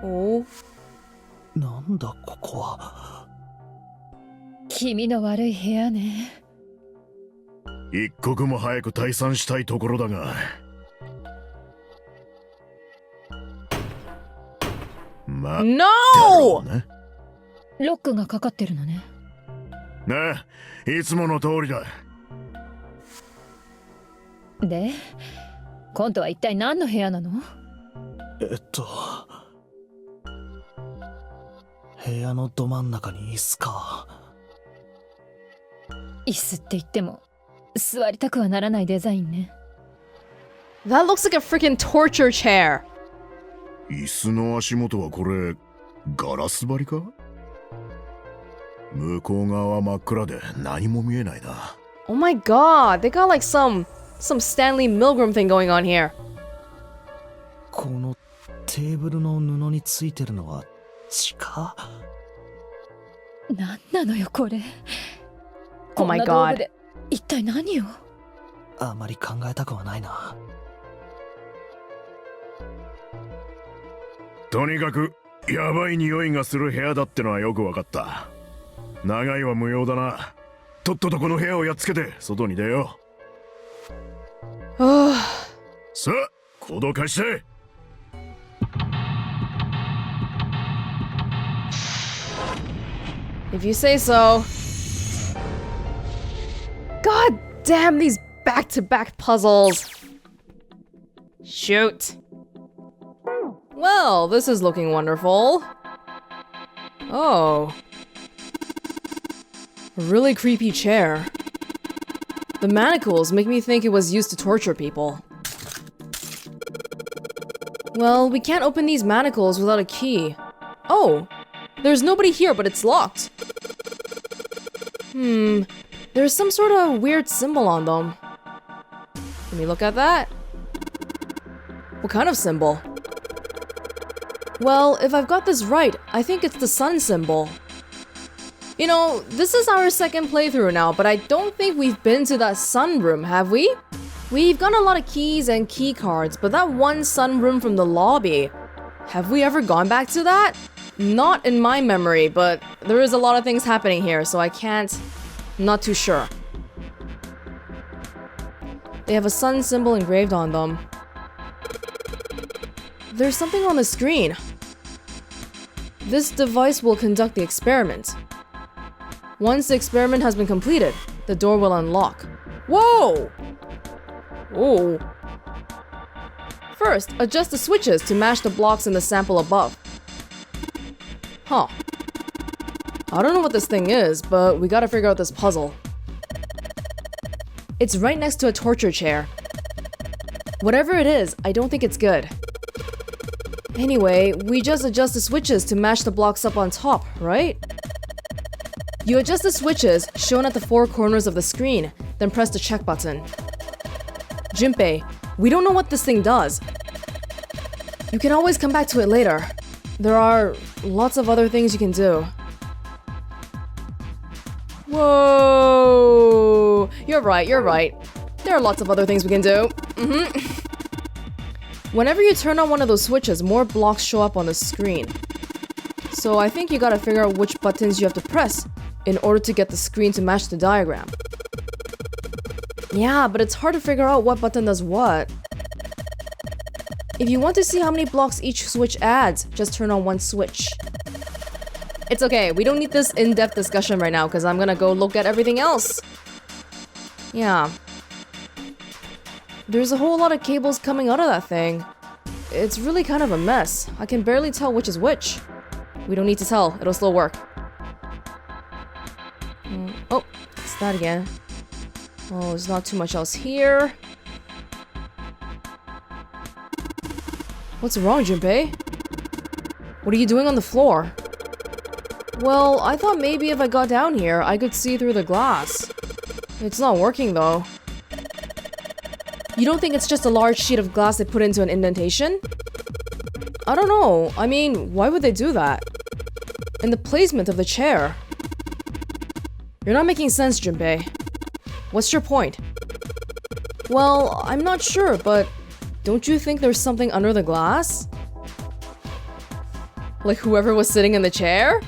お？なんだここは。気味の悪い部屋ね。一刻も早く退散したいところだが。No! ねロックがかかってるのね。え、いつもの通りだ。で、今度は一体何の部屋なの？部屋のど真ん中に椅子か。椅子って言っても座りたくはならないデザインね。That looks like a freaking torture chair. 椅子の足元はこれガラス張りか？向こう側は真っ暗で何も見えないな。 Oh my god, they got like some Stanley Milgram thing going on here. このテーブルの布についてるのは血か？なんなのよこれ。 Oh my こんな道具 god. で一体何を？あまり考えたくはないな。とにかくヤバい匂いがする部屋だってのはよくわかった。長いは無用だな。とっととこの部屋をやっつけて外に出よう。さあ行動開始して。If you say so. God damn these back-to-back puzzles. Shoot. Well, this is looking wonderful. Oh. A really creepy chair. The manacles make me think it was used to torture people. Well, we can't open these manacles without a key. Oh, there's nobody here, but it's locked. There's some sort of weird symbol on them. Let me look at that. What kind of symbol? Well, if I've got this right, I think it's the sun symbol. You know, this is our second playthrough now, but I don't think we've been to that sun room, have we? We've got a lot of keys and key cards, but that one sun room from the lobby, have we ever gone back to that? Not in my memory, but there is a lot of things happening here, so I can't... Not too sure. They have a sun symbol engraved on them. There's something on the screen. This device will conduct the experiment. Once the experiment has been completed, the door will unlock. Whoa! Oh. First, adjust the switches to match the blocks in the sample above. Huh. I don't know what this thing is, but we gotta figure out this puzzle. It's right next to a torture chair. Whatever it is, I don't think it's good. Anyway, we just adjust the switches to match the blocks up on top, right? You adjust the switches shown at the four corners of the screen, then press the check button. Junpei, we don't know what this thing does. You can always come back to it later. There are lots of other things you can do. Whoa! You're right. There are lots of other things we can do. Whenever you turn on one of those switches, more blocks show up on the screen. So I think you gotta figure out which buttons you have to press in order to get the screen to match the diagram. Yeah, but it's hard to figure out what button does what. If you want to see how many blocks each switch adds, just turn on one switch. It's okay, we don't need this in-depth discussion right now because I'm gonna go look at everything else. Yeah. There's a whole lot of cables coming out of that thing. It's really kind of a mess. I can barely tell which is which. We don't need to tell, it'll still work. Oh, it's that again. Oh, there's not too much else here. What's wrong, Junpei? What are you doing on the floor? Well, I thought maybe if I got down here, I could see through the glass. It's not working though. You don't think it's just a large sheet of glass they put into an indentation? I don't know. I mean, why would they do that? And the placement of the chair. You're not making sense, Junpei. What's your point? Well, I'm not sure, but don't you think there's something under the glass? Like whoever was sitting in the chair?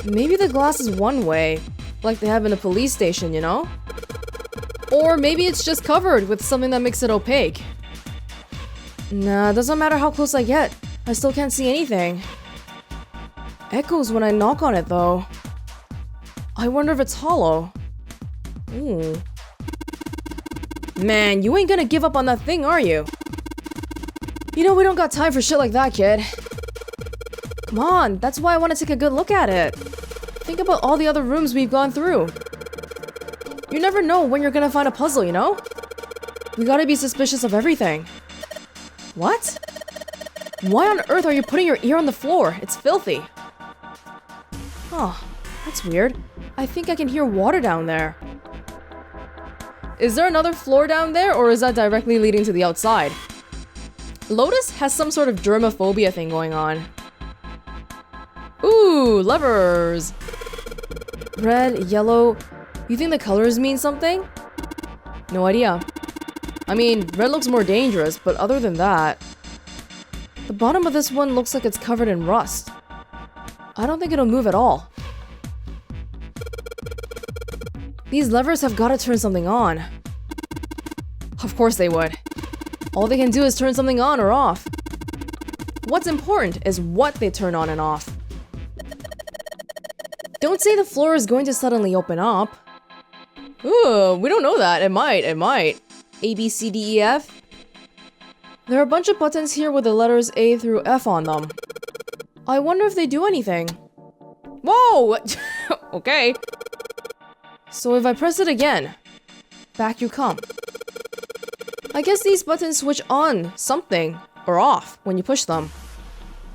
Maybe the glass is one way, like they have in a police station, you know? Or maybe it's just covered with something that makes it opaque. Nah, doesn't matter how close I get. I still can't see anything. Echoes when I knock on it, though. I wonder if it's hollow. Ooh. Man, you ain't gonna give up on that thing, are you? You know, we don't got time for shit like that, kid. Come on, that's why I want to take a good look at it. Think about all the other rooms we've gone through. You never know when you're gonna find a puzzle, you know? We gotta be suspicious of everything. What? Why on earth are you putting your ear on the floor? It's filthy. Oh, that's weird. I think I can hear water down there. Is there another floor down there, or is that directly leading to the outside? Lotus has some sort of germophobia thing going on. Ooh, levers! Red, yellow. You think the colors mean something? No idea. I mean, red looks more dangerous, but other than that... The bottom of this one looks like it's covered in rust. I don't think it'll move at all. These levers have gotta turn something on. Of course they would. All they can do is turn something on or off. What's important is what they turn on and off. Don't say the floor is going to suddenly open up. Ooh, we don't know that. It might. A, B, C, D, E, F. There are a bunch of buttons here with the letters A through F on them. I wonder if they do anything. Whoa! Okay. So if I press it again, back you come. I guess these buttons switch on something or off when you push them.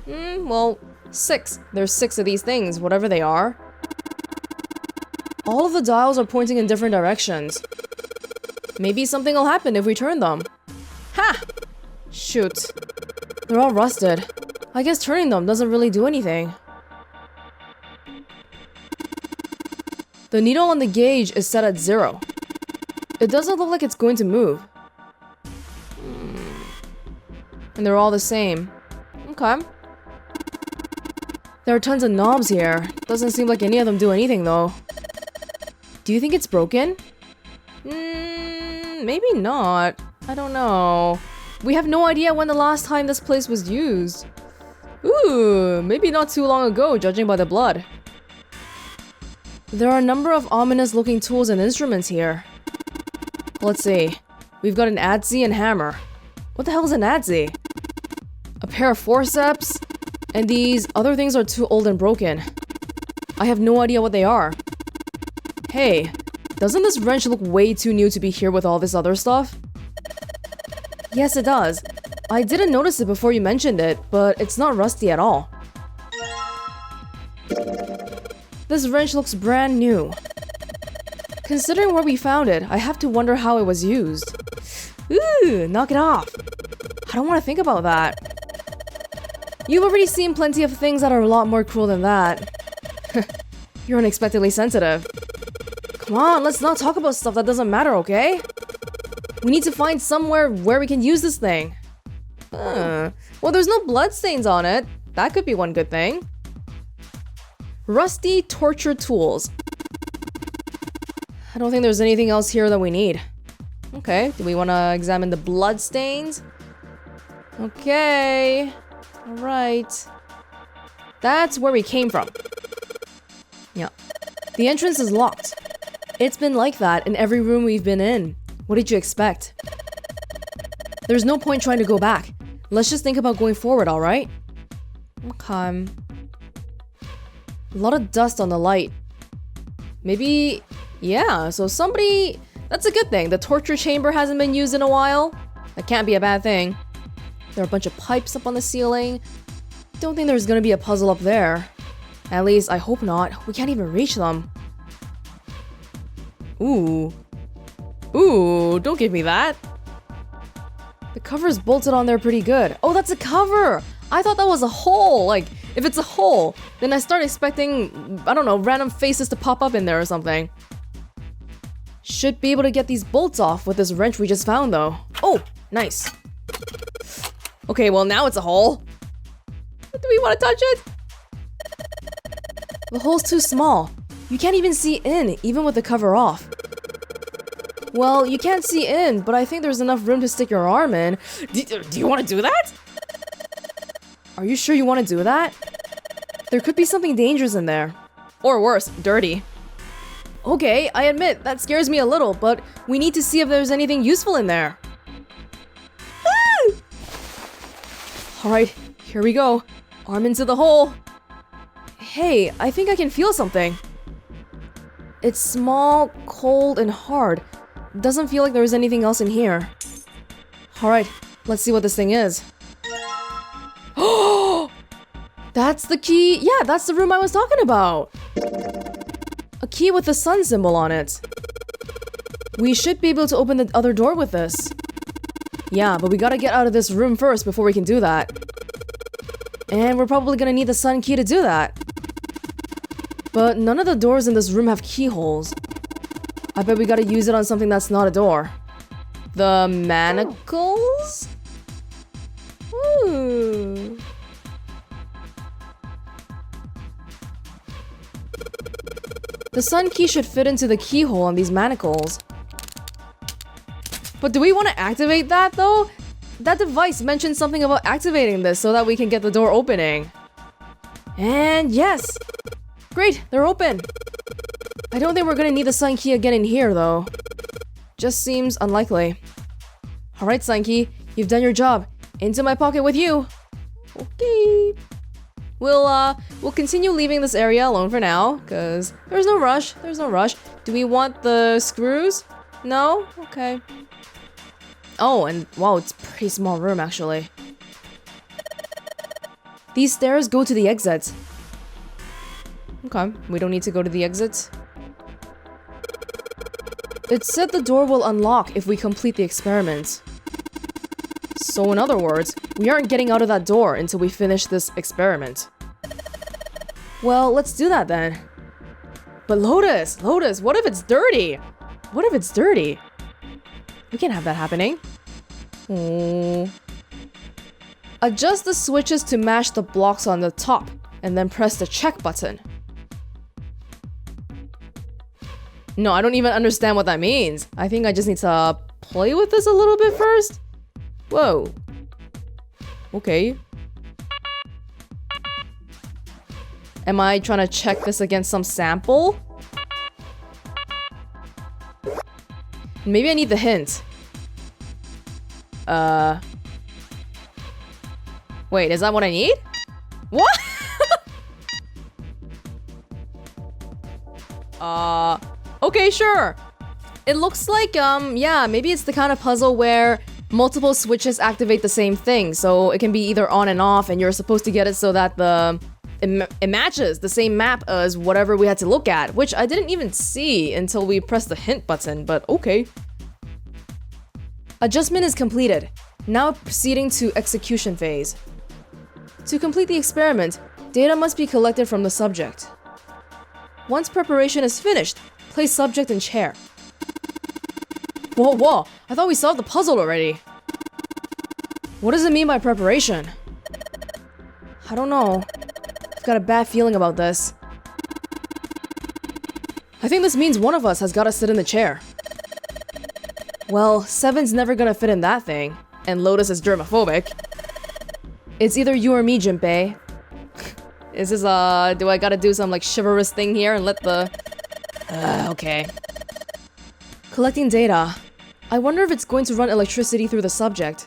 Well, 6. There's 6 of these things, whatever they are. All of the dials are pointing in different directions. Maybe something will happen if we turn them. Ha! Shoot. They're all rusted. I guess turning them doesn't really do anything. The needle on the gauge is set at 0. It doesn't look like it's going to move. And they're all the same. Okay. There are tons of knobs here. Doesn't seem like any of them do anything though. Do you think it's broken? Maybe not. I don't know. We have no idea when the last time this place was used. Ooh, maybe not too long ago, judging by the blood. There are a number of ominous looking tools and instruments here. Let's see. We've got an adze and hammer. What the hell is an adze? A pair of forceps? And these other things are too old and broken. I have no idea what they are. Hey, doesn't this wrench look way too new to be here with all this other stuff? Yes, it does. I didn't notice it before you mentioned it, but it's not rusty at all. This wrench looks brand new. Considering where we found it, I have to wonder how it was used. Ooh, knock it off. I don't want to think about that. You've already seen plenty of things that are a lot more cruel than that. You're unexpectedly sensitive. Come on, let's not talk about stuff that doesn't matter, okay? We need to find somewhere where we can use this thing. Well, there's no bloodstains on it. That could be one good thing. Rusty torture tools. I don't think there's anything else here that we need. Okay, do we want to examine the bloodstains? Okay. Alright. That's where we came from. Yeah. The entrance is locked. It's been like that in every room we've been in. What did you expect? There's no point trying to go back. Let's just think about going forward, alright? Okay. A lot of dust on the light. Maybe... yeah, so somebody... That's a good thing. The torture chamber hasn't been used in a while. That can't be a bad thing. There are a bunch of pipes up on the ceiling. Don't think there's gonna be a puzzle up there. At least, I hope not. We can't even reach them. Ooh. Ooh, don't give me that. The cover's bolted on there pretty good. Oh, that's a cover! I thought that was a hole. Like, if it's a hole, then I start expecting, I don't know, random faces to pop up in there or something. Should be able to get these bolts off with this wrench we just found, though. Oh, nice. Okay, well, now it's a hole. Do we want to touch it? The hole's too small. You can't even see in, even with the cover off. Well, you can't see in, but I think there's enough room to stick your arm in. Do you want to do that? Are you sure you want to do that? There could be something dangerous in there. Or worse, dirty. Okay, I admit, that scares me a little, but we need to see if there's anything useful in there. Alright, here we go. Arm into the hole. Hey, I think I can feel something. It's small, cold, and hard. Doesn't feel like there's anything else in here. Alright, let's see what this thing is. Oh! That's the key! Yeah, that's the room I was talking about! A key with the sun symbol on it. We should be able to open the other door with this. Yeah, but we gotta get out of this room first before we can do that. And we're probably gonna need the sun key to do that. But none of the doors in this room have keyholes. I bet we gotta use it on something that's not a door. The manacles? Ooh. The sun key should fit into the keyhole on these manacles. But do we want to activate that though? That device mentioned something about activating this so that we can get the door opening. And yes! Great, they're open! I don't think we're gonna need the sun key again in here though. Just seems unlikely. Alright, sun key, you've done your job. Into my pocket with you! Okay. We'll continue leaving this area alone for now, cause there's no rush. Do we want the screws? No? Okay. Oh, and wow, it's a pretty small room actually. These stairs go to the exit. Okay, we don't need to go to the exit. It said the door will unlock if we complete the experiment. So in other words, we aren't getting out of that door until we finish this experiment. Well, let's do that then. But Lotus, what if it's dirty? What if it's dirty? We can't have that happening. Oh. Adjust the switches to match the blocks on the top, and then press the check button. No, I don't even understand what that means. I think I just need to play with this a little bit first. Whoa. Okay. Am I trying to check this against some sample? Maybe I need the hint. Wait, is that what I need? What? Okay, sure. It looks like, yeah, maybe it's the kind of puzzle where multiple switches activate the same thing, so it can be either on and off, and you're supposed to get it so that it matches the same map as whatever we had to look at, which I didn't even see until we pressed the hint button, but okay. Adjustment is completed. Now proceeding to execution phase. To complete the experiment, data must be collected from the subject. Once preparation is finished, place subject in chair. Whoa, I thought we solved the puzzle already. What does it mean by preparation? I don't know. I've got a bad feeling about this. I think this means one of us has gotta sit in the chair. Well, 7's never gonna fit in that thing, and Lotus is germophobic. It's either you or me, Junpei. Is this, do I gotta do some, like, chivalrous thing here and let the... okay. Collecting data. I wonder if it's going to run electricity through the subject.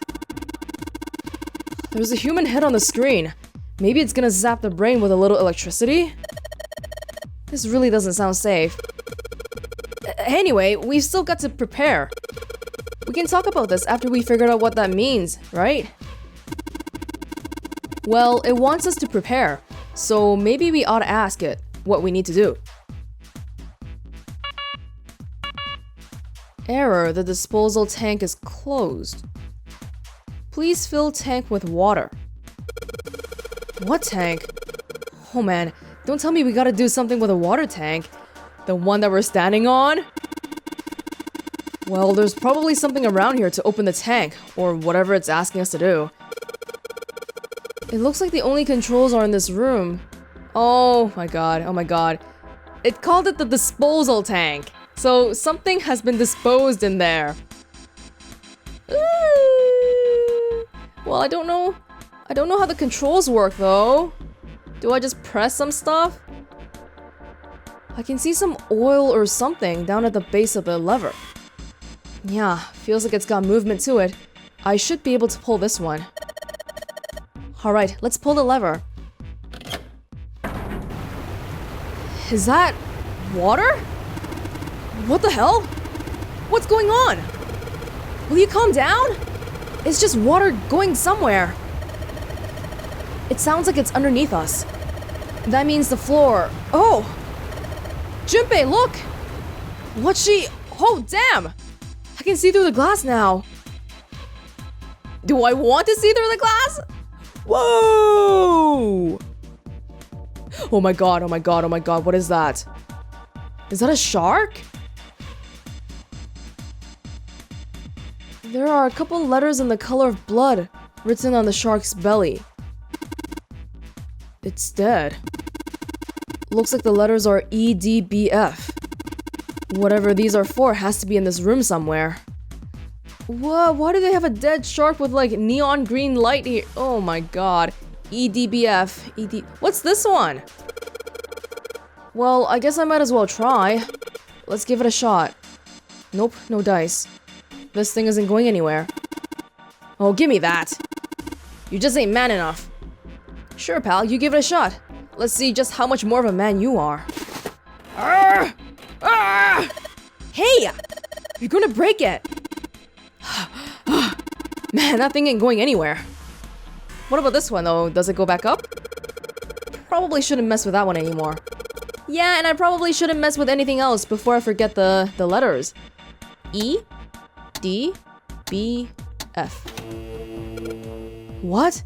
There's a human head on the screen. Maybe it's gonna zap the brain with a little electricity? This really doesn't sound safe. Anyway, we've still got to prepare. We can talk about this after we figured out what that means, right? Well, it wants us to prepare, so maybe we ought to ask it what we need to do. Error, the disposal tank is closed. Please fill tank with water. What tank? Oh man, don't tell me we gotta do something with a water tank. The one that we're standing on? Well, there's probably something around here to open the tank, or whatever it's asking us to do. It looks like the only controls are in this room. Oh my god, oh my god. It called it the disposal tank. So something has been disposed in there. Ooh. Well, I don't know how the controls work though. Do I just press some stuff? I can see some oil or something down at the base of the lever. Yeah, feels like it's got movement to it. I should be able to pull this one. Alright, let's pull the lever. Is that water? What the hell? What's going on? Will you calm down? It's just water going somewhere. It sounds like it's underneath us. That means the floor. Oh! Junpei, look! What's she... Oh, damn! I can see through the glass now. Do I want to see through the glass? Whoa! Oh my god, oh my god, oh my god, what is that? Is that a shark? There are a couple letters in the color of blood written on the shark's belly. It's dead. Looks like the letters are EDBF. Whatever these are for has to be in this room somewhere. Whoa, why do they have a dead shark with like neon green light here? Oh my god. EDBF. What's this one? Well, I guess I might as well try. Let's give it a shot. Nope, no dice. This thing isn't going anywhere. Oh, give me that. You just ain't man enough. Sure, pal, you give it a shot. Let's see just how much more of a man you are. Arr! Arr! Hey! You're gonna break it! Man, that thing ain't going anywhere. What about this one, though? Does it go back up? Probably shouldn't mess with that one anymore. Yeah, and I probably shouldn't mess with anything else before I forget the letters. E, D, B, F. What?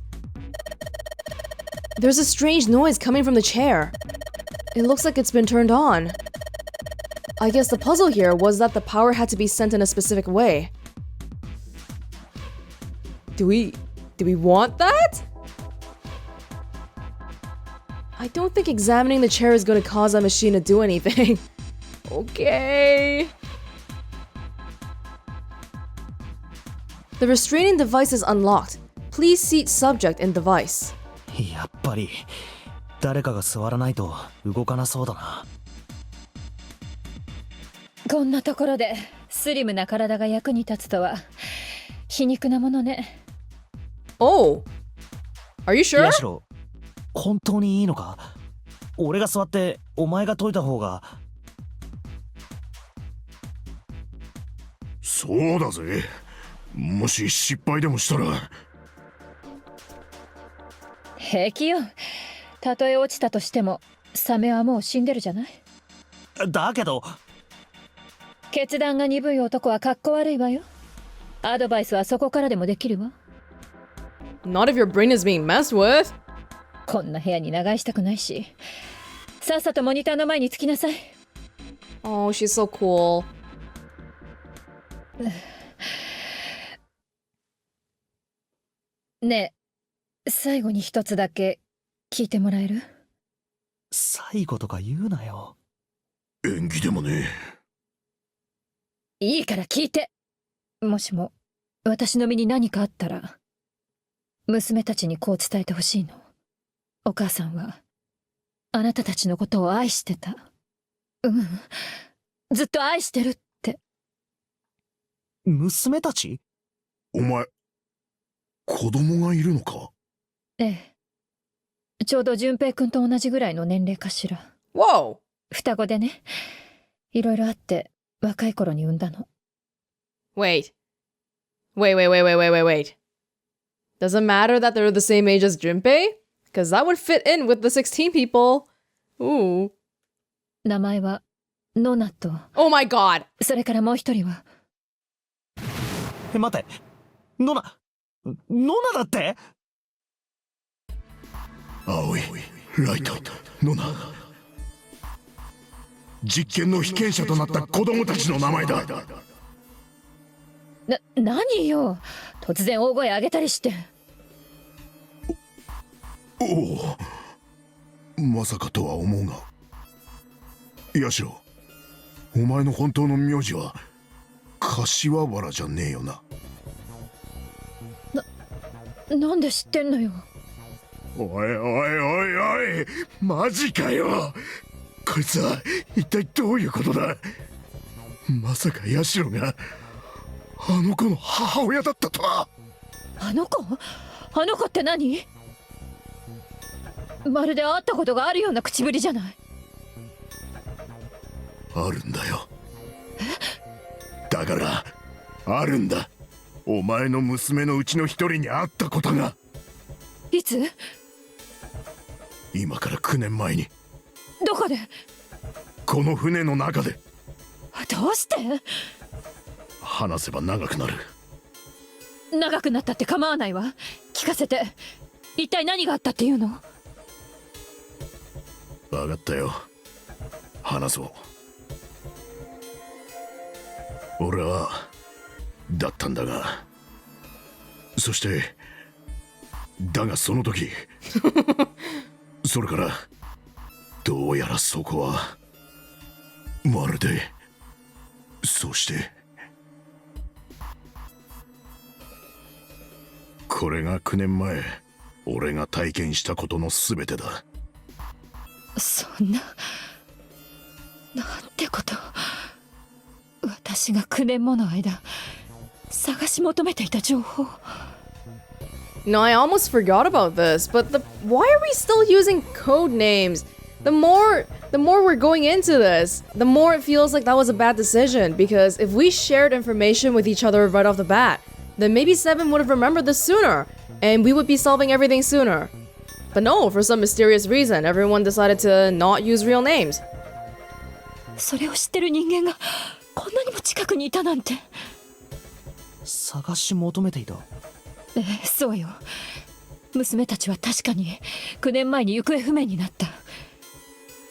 There's a strange noise coming from the chair. It looks like it's been turned on. I guess the puzzle here was that the power had to be sent in a specific way. Do we want that? I don't think examining the chair is going to cause that machine to do anything. Okay. The restraining device is unlocked. Please seat subject in device. やっぱり誰かが座らないと動かなそうだな。こんなところでスリムな体が役に立つとは皮肉なものね。Oh, are you sure? ヤシロ、本当にいいのか？俺が座ってお前が解いた方が。そうだぜ。もし失敗でもしたら。平気よ。たとえ落ちたとしてもサメはもう死んでるじゃない。だけど決断が鈍い男はかっこ悪いわよ。アドバイスはそこからでもできるわ。Not if your brain is being messed with. こんな部屋に長居したくないし、さっさとモニターの前につきなさい。Oh, she's so cool. ねえ、最後に一つだけ聞いてもらえる？最後とか言うなよ。演技でもね。いいから聞いて。もしも私の身に何かあったら、娘たちにこう伝えてほしいの。お母さんはあなたたちのことを愛してた。ずっと愛してるって。娘たち？お前、子供がいるのか？ええ。ちょうど淳平くんと同じぐらいの年齢かしら。Whoa! 双子でね。いろいろあって若い頃に産んだの。Wait. Does it matter that they're the same age as Junpei? Because that would fit in with the 16 people. Ooh. 名前はノナと。Oh my god! それからもう一人は。待って、ノナだって？青い、ライト、ノナ。実験の被験者となった子供たちの名前だ。何よ、突然大声上げたりして。おお、まさかとは思うが、ヤシロ、お前の本当の名字は柏原じゃねえよな。なんで知ってんのよ。おいおいおいおい、マジかよ。こいつは一体どういうことだ。まさかヤシロがあの子の母親だったとは。あの子って何？まるで会ったことがあるような口ぶりじゃない。あるんだよ。だからあるんだ。お前の娘のうちの一人に会ったことが。いつ？今から9年前に。どこで？この船の中で。どうして？話せば長くなる。長くなったって構わないわ。聞かせて。一体何があったっていうの？分かったよ、話そう。俺はだったんだが、そしてだがその時それからどうやらそこはまるで、そしてこれが9年前俺が体験したことの全てだ。そんな、なんてこと。私が9年もの間探し求めていた情報。 No, I almost forgot about this, but why are we still using code names? The more we're going into this, the more it feels like that was a bad decision, because if we shared information with each other right off the bat, then maybe Seven would have remembered this sooner, and we would be solving everything sooner. But no, for some mysterious reason, everyone decided to not use real names. それを知ってる人間がこんなにも近くにいたなんて。探し求めていた。そうよ。娘たちは確かに9年前に行方不明になった。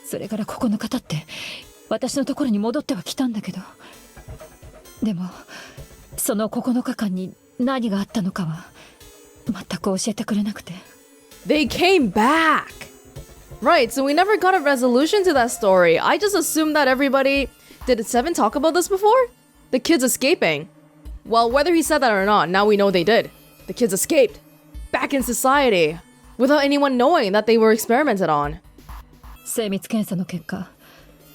それから9日経って私のところに戻っては来たんだけど、でもその9日間に何があったのかは全く教えてくれなくて。They came back! Right, so we never got a resolution to that story. I just assumed that everybody... Did Seven talk about this before? The kids escaping. Well, whether he said that or not, now we know they did. The kids escaped. Back in society. Without anyone knowing that they were experimented on. 精密検査の結果、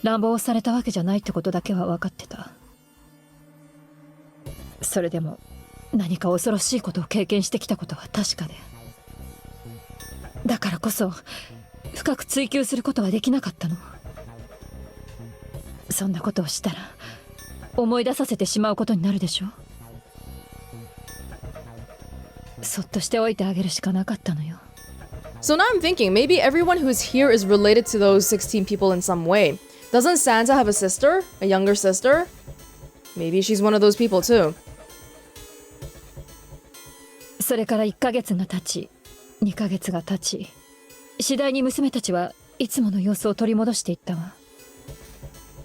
乱暴されたわけじゃないってことだけは分かってた。それでも何か恐ろしいことを経験してきたことは確かで、だからこそ深く追求することはできなかったの。そんなことをしたら思い出させてしまうことになるでしょ。そっとしておいてあげるしかなかったのよ。So now I'm thinking, maybe everyone who's here is related to those 16 people in some way. Doesn't Santa have a sister? A younger sister? Maybe she's one of those people too. それから1ヶ月が経ち、2ヶ月が経ち、次第に娘たちはいつもの様子を取り戻していったわ。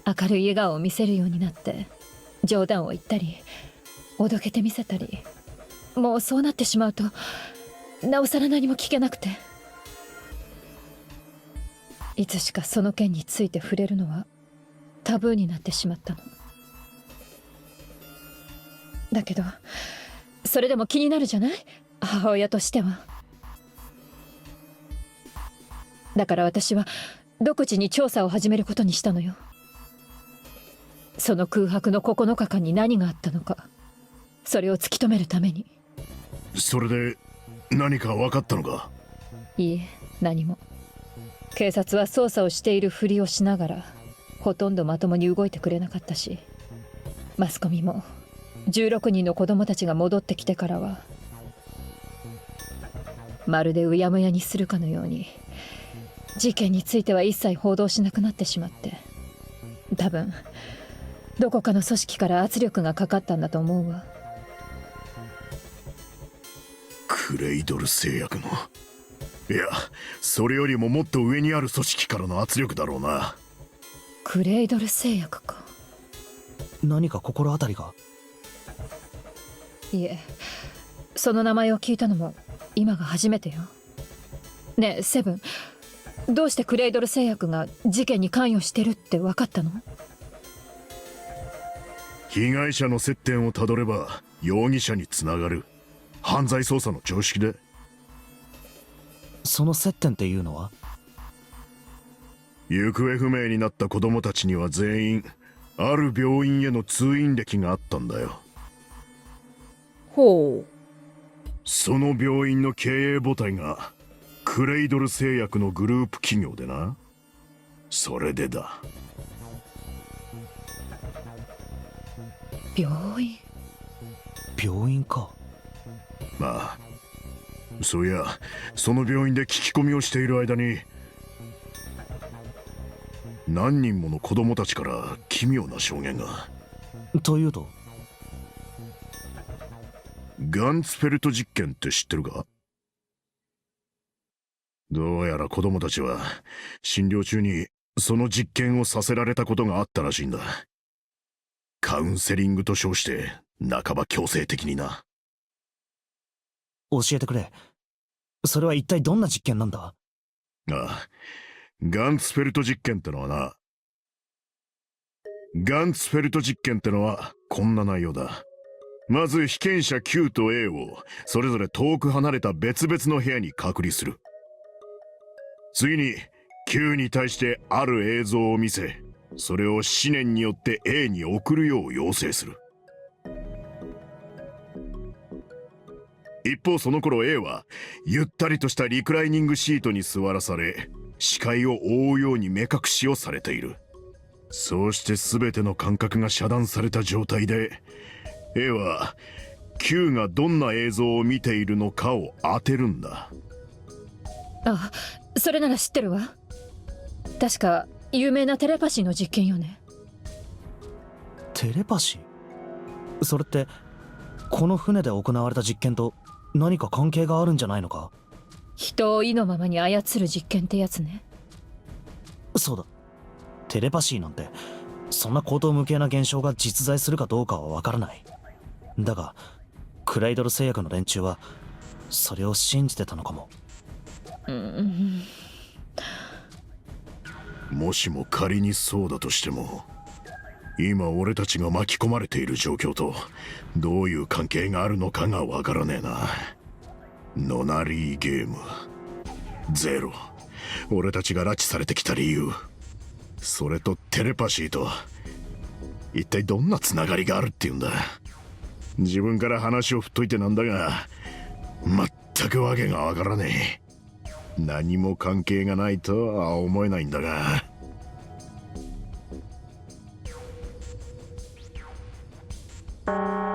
明るい笑顔を見せるようになって、冗談を言ったり、おどけてみせたり、もうそうなってしまうと、なおさら何も聞けなくて。いつしかその件について触れるのはタブーになってしまったの。だけど、それでも気になるじゃない？母親としては。だから私は独自に調査を始めることにしたのよ。その空白の9日間に何があったのか、それを突き止めるために。それで何か分かったのか？いいえ、何も。警察は捜査をしているふりをしながらほとんどまともに動いてくれなかったし、マスコミも16人の子供たちが戻ってきてからはまるでうやむやにするかのように事件については一切報道しなくなってしまって、多分どこかの組織から圧力がかかったんだと思うわ。クレイドル製薬の、いや、それよりももっと上にある組織からの圧力だろうな。クレイドル製薬か。何か心当たりが？いえ、その名前を聞いたのも今が初めてよ。ねえセブン、どうしてクレイドル製薬が事件に関与してるって分かったの？被害者の接点をたどれば容疑者につながる犯罪捜査の常識で。その接点っていうのは？行方不明になった子供たちには全員ある病院への通院歴があったんだよ。ほう。その病院の経営母体がクレイドル製薬のグループ企業でな。それでだ。病院？病院か。まあそういや、その病院で聞き込みをしている間に何人もの子供たちから奇妙な証言が。というと？ガンツフェルト実験って知ってるか？どうやら子供たちは診療中にその実験をさせられたことがあったらしいんだ。カウンセリングと称して半ば強制的にな。教えてくれ。それは一体どんな実験なんだ？ああ、ガンツフェルト実験ってのはな。ガンツフェルト実験ってのはこんな内容だ。まず被験者 Q と A をそれぞれ遠く離れた別々の部屋に隔離する。次に Q に対してある映像を見せ、それを思念によって A に送るよう要請する。一方その頃 A はゆったりとしたリクライニングシートに座らされ、視界を覆うように目隠しをされている。そうして全ての感覚が遮断された状態で A は Q がどんな映像を見ているのかを当てるんだ。あ、それなら知ってるわ。確か有名なテレパシーの実験よね。テレパシー？それってこの船で行われた実験と何か関係があるんじゃないのか？人を意のままに操る実験ってやつね。そうだ。テレパシーなんてそんな荒唐無稽な現象が実在するかどうかはわからない。だがクレイドル製薬の連中はそれを信じてたのかも。もしも仮にそうだとしても、今俺たちが巻き込まれている状況とどういう関係があるのかがわからねえな。ノナリーゲームゼロ、俺たちが拉致されてきた理由、それとテレパシーと一体どんなつながりがあるっていうんだ。自分から話を振っといてなんだが全くわけがわからねえ。何も関係がないとは思えないんだが。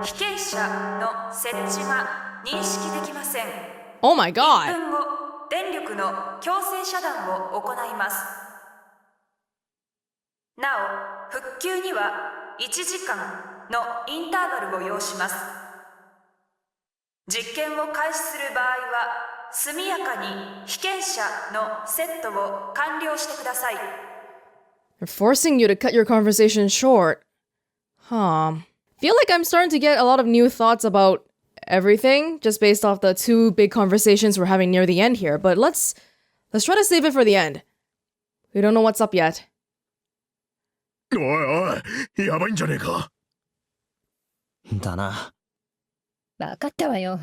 被験者の設置が認識できません。 Oh my 1 god! 分後、電力の強制遮断を行います。なお、復旧には1時間のインターバルを要します。実験を開始する場合は速やかに被験者のセットを完了してください。 They're forcing you to cut your conversation short. Huh. Feel like I'm starting to get a lot of new thoughts about everything just based off the two big conversations we're having near the end here, but let's try to save it for the end. We don't know what's up yet. おいおい、やばいんじゃねえか。だな。分かったわよ。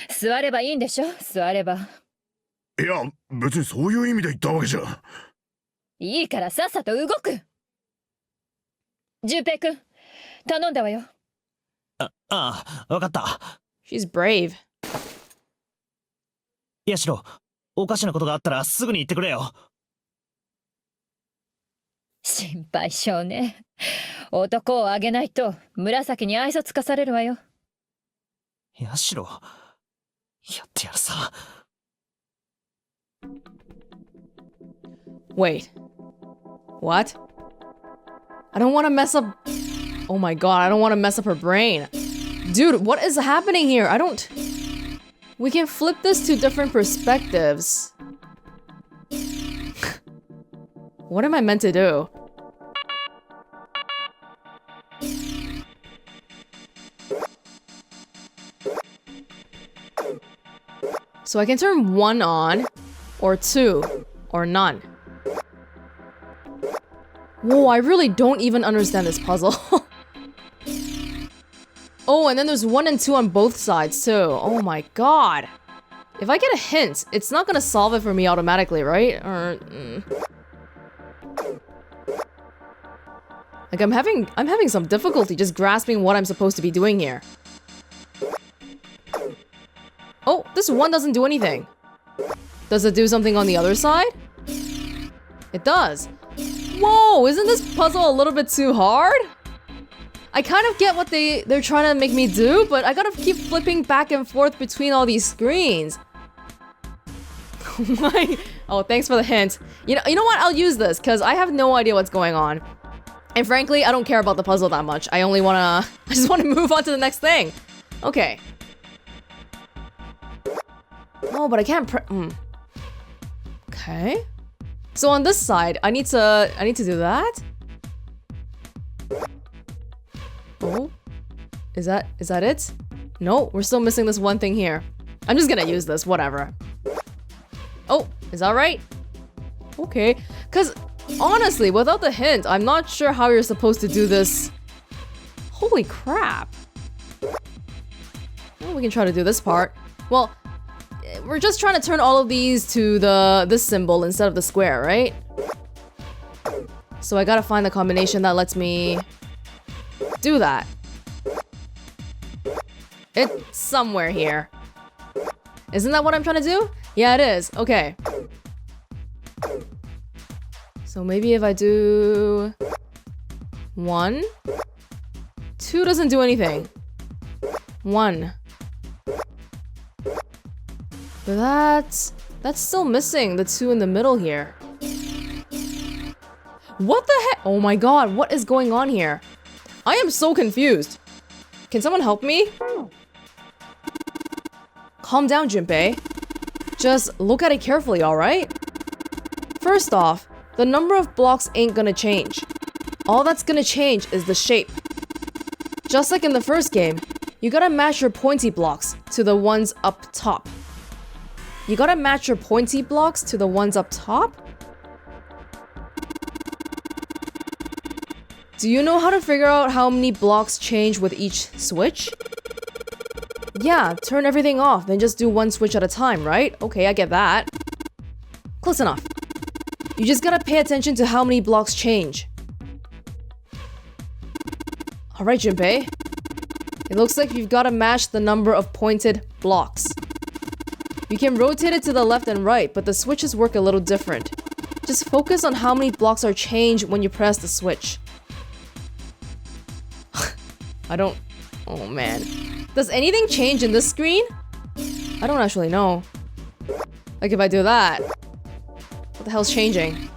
座ればいいんでしょ、座れば。いや、別にそういう意味で言ったわけじゃ。いいからさっさと動く。純平くん、頼んだわよ。わかった。She's brave. ヤシロ、おかしなことがあったらすぐに言ってくれよ。心配性ね。男をあげないと紫に愛想つかされるわよ。ヤシロ、やってやるさ。Wait. What? I don't want to mess up... Oh my god, I don't want to mess up her brain. Dude, what is happening here? I don't... We can flip this to different perspectives. What am I meant to do? So I can turn one on, or 2, or none. Whoa, I really don't even understand this puzzle. Oh, and then there's 1 and 2 on both sides too. Oh my god. If I get a hint, it's not gonna solve it for me automatically, right? Or like I'm having some difficulty just grasping what I'm supposed to be doing here. Oh, this one doesn't do anything. Does it do something on the other side? It does. Whoa, isn't this puzzle a little bit too hard? I kind of get what they're trying to make me do, but I gotta keep flipping back and forth between all these screens. Oh, thanks for the hint. You know what? I'll use this, because I have no idea what's going on. And frankly, I don't care about the puzzle that much. I just wanna move on to the next thing. Okay. Oh, but I can't Okay. So on this side, I need to do that? Oh. Is that it? No, we're still missing this one thing here. I'm just gonna use this, whatever. Oh, is that right? Okay. Cause honestly, without the hint, I'm not sure how you're supposed to do this. Holy crap. Well, we can try to do this part. Well, we're just trying to turn all of these to this symbol instead of the square, right? So I gotta find the combination that lets me do that. It's somewhere here. Isn't that what I'm trying to do? Yeah, it is. Okay. So maybe if I do 1, 2 doesn't do anything. 1. But that's still missing the 2 in the middle here. What the heck? Oh my god, what is going on here? I am so confused. Can someone help me? Calm down, Junpei. Just look at it carefully, alright? First off, the number of blocks ain't gonna change. All that's gonna change is the shape. Just like in the first game, you gotta match your pointy blocks to the ones up top. You gotta match your pointy blocks to the ones up top? Do you know how to figure out how many blocks change with each switch? Yeah, turn everything off, then just do one switch at a time, right? Okay, I get that. Close enough. You just gotta pay attention to how many blocks change. Alright, Junpei. It looks like you've gotta match the number of pointed blocks. You can rotate it to the left and right, but the switches work a little different. Just focus on how many blocks are changed when you press the switch. Oh man. Does anything change in this screen? I don't actually know. Like if I do that. What the hell's changing?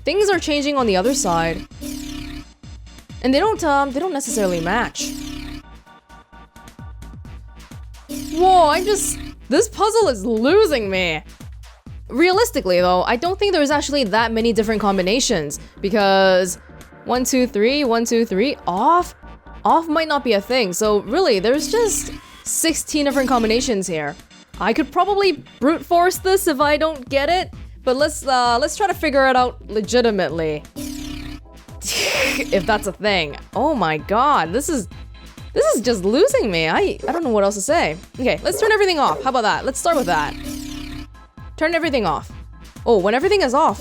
Things are changing on the other side. And they don't necessarily match. Whoa, this puzzle is losing me. Realistically though, I don't think there's actually that many different combinations because 1, 2, 3, 1, 2, 3, off? Off might not be a thing, so really, there's just 16 different combinations here. I could probably brute force this if I don't get it, but let's try to figure it out legitimately. If that's a thing. Oh my god, this is just losing me. I don't know what else to say. Okay, let's turn everything off. How about that? Let's start with that. Turn everything off. Oh, when everything is off.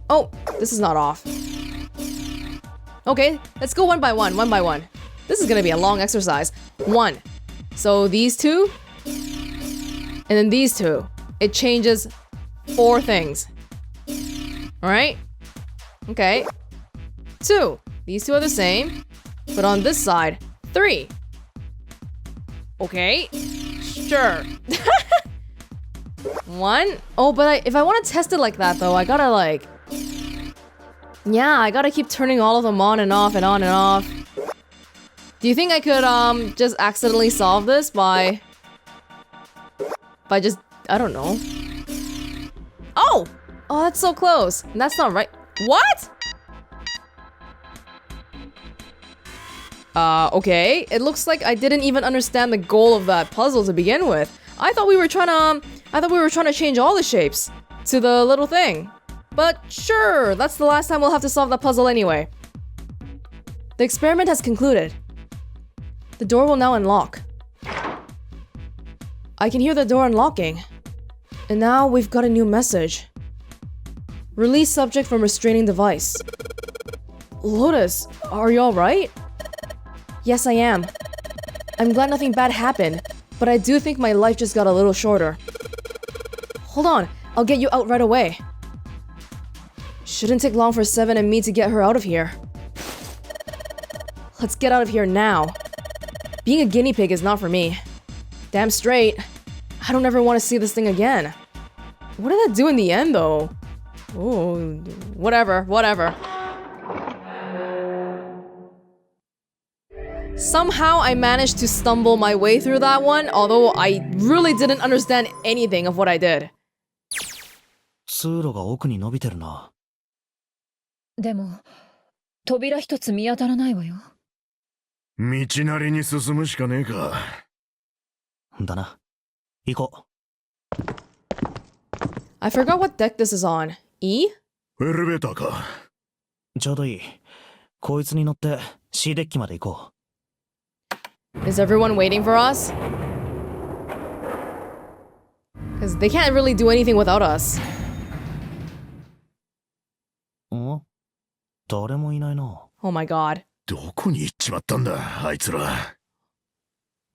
Oh, this is not off. Okay, let's go one by one. This is gonna be a long exercise. 1. So these 2. And then these 2. It changes 4 things. Alright? Okay. 2. These 2 are the same. But on this side, 3. Okay. Sure. 1. Oh, but if I want to test it like that though, I gotta like... Yeah, I gotta keep turning all of them on and off and on and off. Do you think I could just accidentally solve this by just, I don't know. Oh! Oh, that's so close. And that's not right. What? Okay. It looks like I didn't even understand the goal of that puzzle to begin with. I thought we were trying to change all the shapes to the little thing. But sure, that's the last time we'll have to solve that puzzle anyway. The experiment has concluded. The door will now unlock. I can hear the door unlocking. And now we've got a new message. Release subject from restraining device. Lotus, are you alright? Yes, I am. I'm glad nothing bad happened, but I do think my life just got a little shorter. Hold on, I'll get you out right away. Shouldn't take long for Seven and me to get her out of here. Let's get out of here now. Being a guinea pig is not for me. Damn straight. I don't ever want to see this thing again. What did that do in the end, though? Oh, whatever. Somehow I managed to stumble my way through that one, although I really didn't understand anything of what I did. 通路が奥に伸びてるな。でも、扉一つ見当たらないわよ。道なりに進むしかねえか。だな。行こう。I forgot what deck this is on. E? エレベーターか。ちょうどいい。こいつに乗って C デッキまで行こう。Is everyone waiting for us? Because they can't really do anything without us. ん？誰もいないな。Oh my god. どこに行っちまったんだ、あいつら。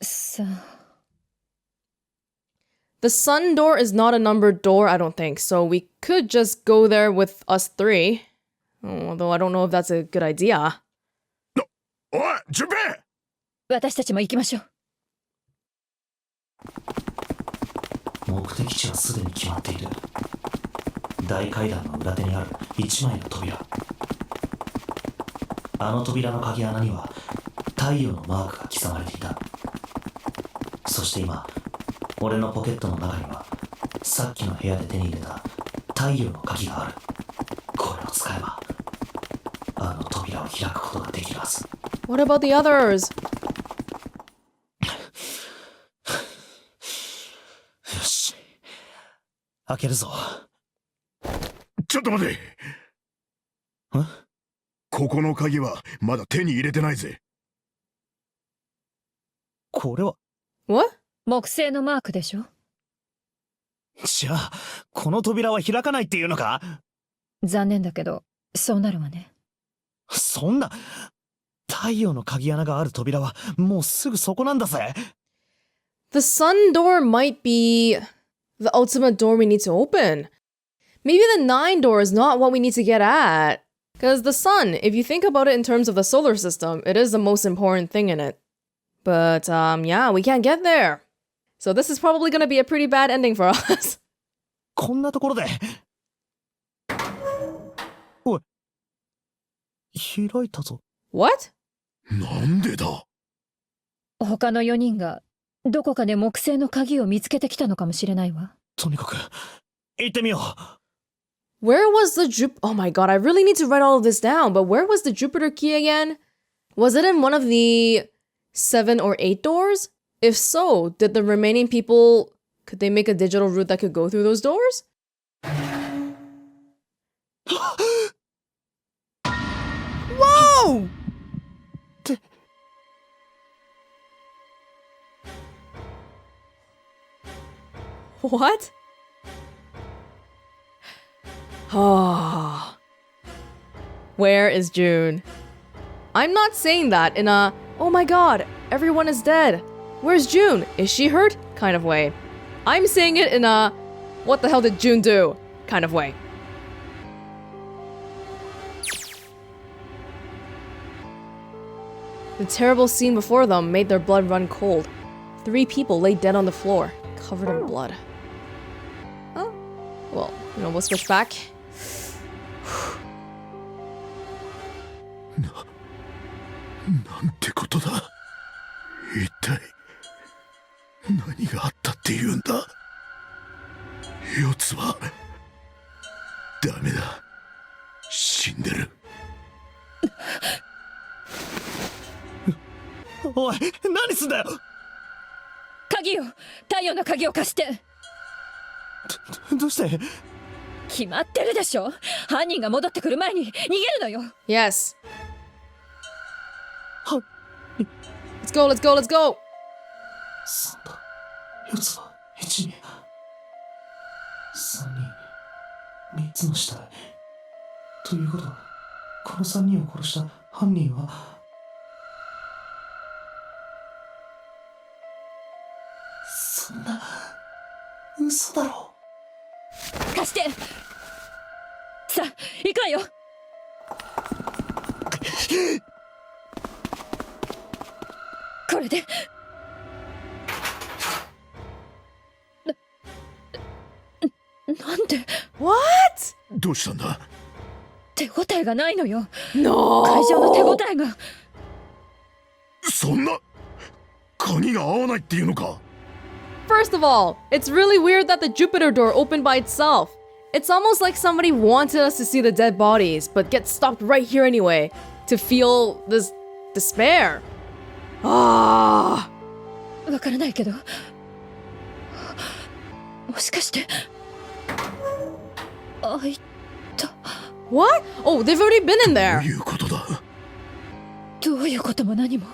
さあ。The sun door is not a numbered door, I don't think, so we could just go there with us three. Although I don't know if that's a good idea. おい、ジュンペイ！私たちも行きましょう。目的地はすでに決まっている。大階段の裏手にある一枚の扉。あの扉の鍵穴には太陽のマークが刻まれていた。そして今、俺のポケットの中にはさっきの部屋で手に入れた太陽の鍵がある。これを使えばあの扉を開くことができるはず。What about the others? よし、開けるぞ。ちょっと待て。ん？ここの鍵はまだ手に入れてないぜ。これは What? 木製のマークでしょ。じゃあこの扉は開かないっていうのか？残念だけど、そうなるわね。そんな太陽の鍵穴がある扉はもうすぐそこなんだぜ。The sun door might be the ultimate door we need to open. Maybe the 9 door is not what we need to get at. Because the sun, if you think about it in terms of the solar system, it is the most important thing in it. But, yeah, we can't get there. So this is probably gonna be a pretty bad ending for us. こんなところで。おい、開いたぞ。What? なんでだ？他の4人がどこかで木製の鍵を見つけてきたのかもしれないわ。とにかく行ってみよう。Where was the Oh my god, I really need to write all of this down, but where was the Jupiter key again? Was it in one of the 7 or 8 doors? If so, did the remaining people... Could they make a digital route that could go through those doors? Whoa! What? Oh. Where is June? I'm not saying that in a, oh my god, everyone is dead. Where's June? Is she hurt? Kind of way. I'm saying it in a, what the hell did June do? Kind of way. The terrible scene before them made their blood run cold. 3 people lay dead on the floor, covered in blood. Oh, well, we'll switch back. なんてことだ。一体何があったっていうんだ。四つはダメだ。死んでる。おい、何すんだよ。鍵よ、太陽の鍵を貸して。どうして？決まってるでしょ。犯人が戻ってくる前に逃げるのよ。 Yes. は、 Let's go, let's go, let's go! 3だ、4つだ、1、2、3人、3つの死体。ということは、この3人を殺した犯人は、そんな、嘘だろ。貸して。さあ、行くわよ。これでなんで。 What? どうしたんだ？手応えがないのよ。 No! 会場の手応えが。そんな鍵が合わないっていうのか？ First of all, it's really weird that the Jupiter door opened by itself. It's almost like somebody wanted us to see the dead bodies, but get stopped right here anyway, to feel this despair. Ah! わからないけど、もしかして開いた。 What? Oh, they've already been in ど there. ういうことだ？どういうことも何も、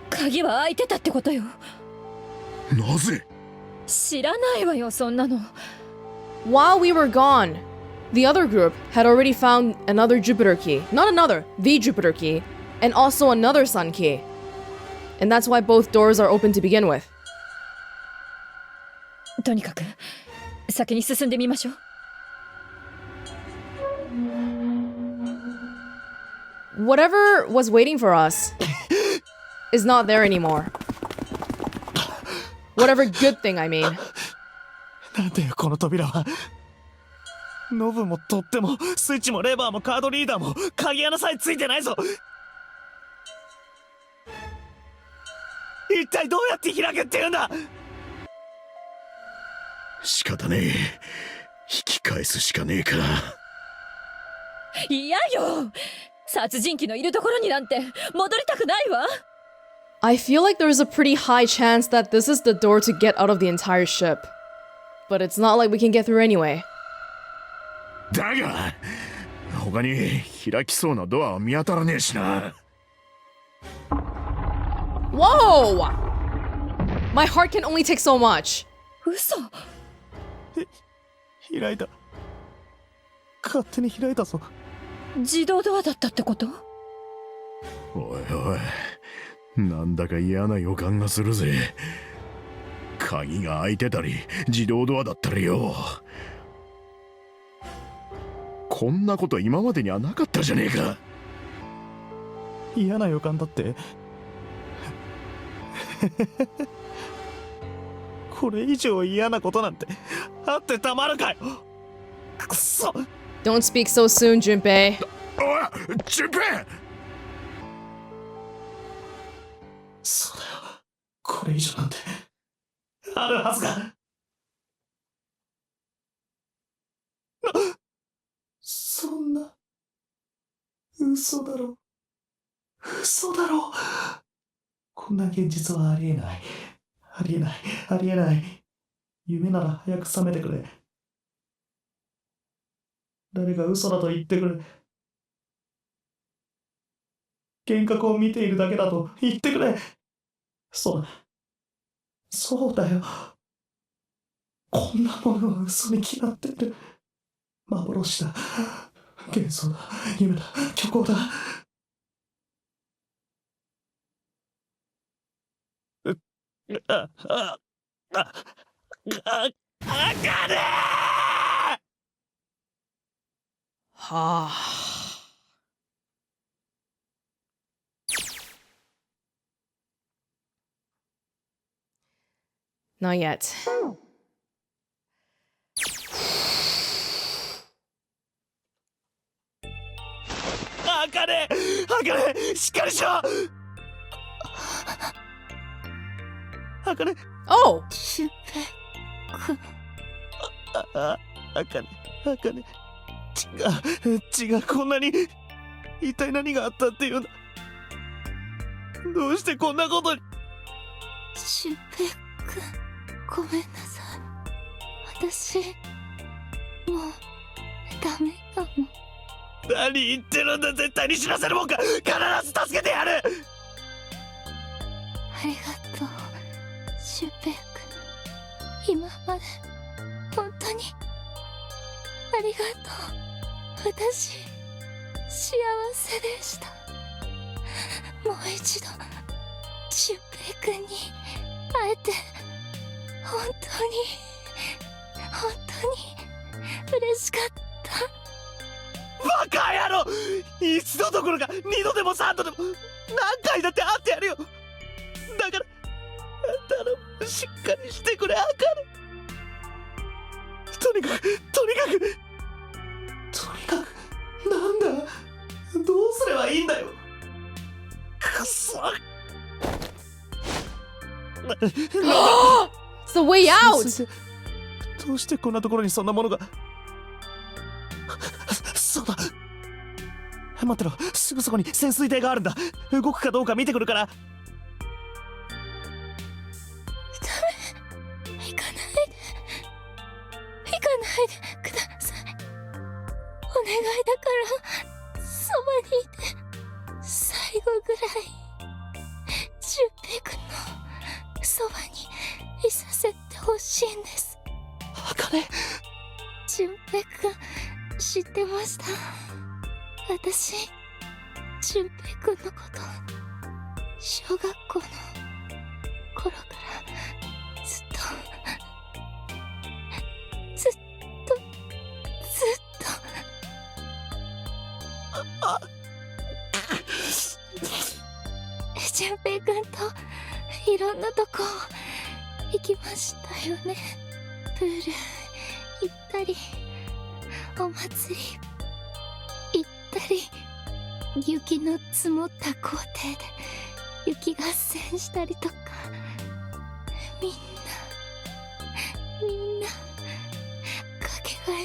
鍵は開いてたってことよ。なぜ？知らないわよ、そんなの。 While we were gone, the other group had already found another Jupiter key. Not another, the Jupiter key, and also another Sun key. And that's why both doors are open to begin with. とにかく先に進んでみましょう。Whatever was waiting for us is not there anymore. Whatever good thing, I mean. なんだよこの扉は。ノブも取っ手もスイッチもレバーもカードリーダーも鍵穴さえついてないぞ。一体どうやって開けって言うんだ。仕方ねえ、引き返すしかねえか。嫌よ、殺人鬼のいるところになんて戻りたくないわ。 I feel like there's a pretty high chance that this is the door to get out of the entire ship. But it's not like we can get through anyway. だが他に開きそうなドアは見当たらねえしな。 Whoa! My heart can only take so much. 嘘。開いた。勝手に開いたぞ。自動ドアだったってこと？おいおい、なんだか嫌な予感がするぜ。鍵が開いてたり自動ドアだったりよ。こんなこと今までにはなかったじゃねえか。嫌な予感だって。これ以上嫌なことなんてあってたまるかよ。くそ。 Don't speak so soon, Junpei. おい、チュンペイ。そうだよ。これ以上なんてあるはずが。そんな嘘だろ。嘘だろ。こんな現実はありえない。ありえない。ありえない。夢なら早く覚めてくれ。誰が嘘だと言ってくれ。幻覚を見ているだけだと言ってくれ。そうだ。そうだよ。こんなものは嘘に決まっている。幻だ。幻想だ。夢だ。虚構だ。あかねAh. Not yet. あかねしっかりしろ。あかね Oh! あかね違うこんなに。一体何があったっていうんだ。どうしてこんなことに。シュンペイ君、ごめんなさい。私、もう、ダメかも。何言ってるんだ。絶対に死なせるもんか。必ず助けてやる。ありがとう、俊平君。今まで、本当に、ありがとう。私、幸せでした。もう一度、俊平君に会えて、本当に嬉しかった。バカ野郎。一度どころか二度でも三度でも何回だって会ってやるよ。だから頼む、しっかりしてくれ。あかる。とにかくなんだ。どうすればいいんだよ。くそ。It's the way out! どうしてこんなところにそんなものが。そうだ。待ってろ、すぐそこに潜水艇があるんだ。動くかどうか見てくるから。ダメ、行かないでください。お願いだからそばにいて、最後ぐらい俊平君のそばにいさせてほしいんです。あかね。俊平君、知ってました。私、俊平君のこと小学校の頃からずっと俊平君といろんなとこ行きましたよね。プール行ったり、お祭り行ったり、雪の積もった校庭で雪合戦したりとか、みんなかけがえのない